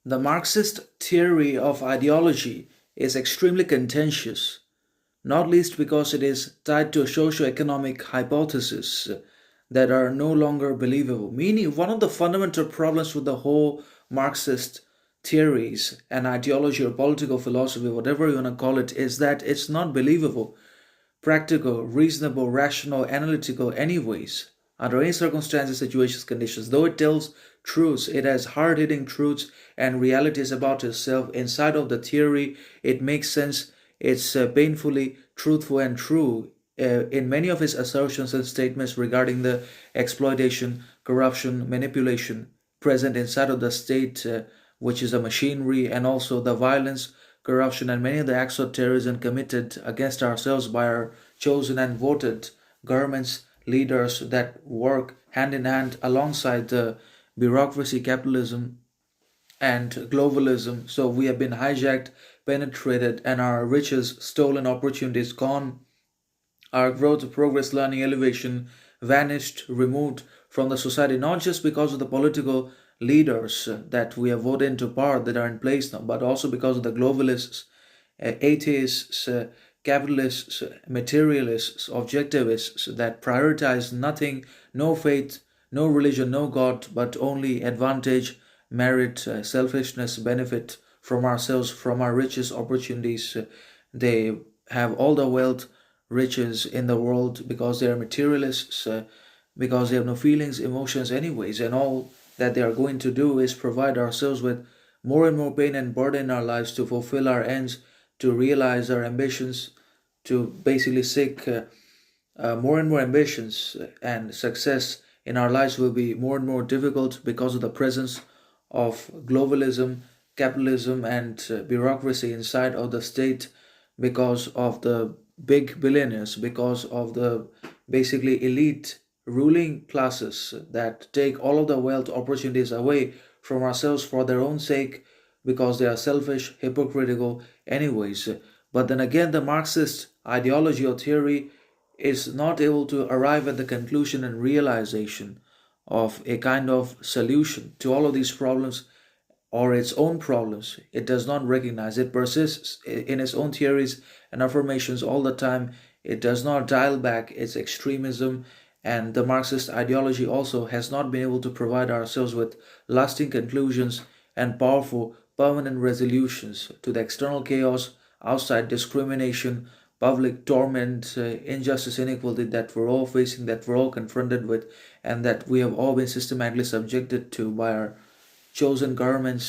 The Marxist theory of ideology is extremely contentious, not least because it is tied to socio-economic hypotheses that are no longer believable. Meaning, one of the fundamental problems with the whole Marxist theories and ideology or political philosophy, whatever you want to call it, is that it's not believable, practical, reasonable, rational, analytical, anyways, under any circumstances, situations, conditions. Though it tells truths, it has hard hitting truths and realities about itself. Inside of the theory, it makes sense. It's painfully truthful and true in many of its assertions and statements regarding the exploitation, corruption, manipulation present inside of the state, which is a machinery, and also the violence, corruption, and many of the acts of terrorism committed against ourselves by our chosen and voted governments, leaders that work hand in hand alongside the bureaucracy, capitalism, and globalism. So we have been hijacked, penetrated, and our riches stolen, opportunities gone, our growth, progress, learning, elevation vanished, removed from the society, not just because of the political leaders that we have voted into power that are in place now, but also because of the globalists, atheists, capitalists, materialists, objectivists that prioritize nothing, no faith, no religion, no God, but only advantage, merit, selfishness, benefit from ourselves, from our riches, opportunities. They have all the wealth, riches in the world because they are materialists, because they have no feelings, emotions, anyways, and all that they are going to do is provide ourselves with more and more pain and burden in our lives to fulfill our ends, to realize our ambitions, to basically seek more and more ambitions, and success in our lives will be more and more difficult because of the presence of globalism, capitalism, and bureaucracy inside of the state, because of the big billionaires, because of the basically elite ruling classes that take all of the wealth opportunities away from ourselves for their own sake because they are selfish, hypocritical, anyways. But then again, the Marxist ideology or theory is not able to arrive at the conclusion and realization of a kind of solution to all of these problems or its own problems. It does not recognize. It persists in its own theories and affirmations all the time. It does not dial back its extremism. And the Marxist ideology also has not been able to provide ourselves with lasting conclusions and powerful, permanent resolutions to the external chaos, outside discrimination, public torment, injustice, inequality that we're all facing, that we're all confronted with, and that we have all been systematically subjected to by our chosen governments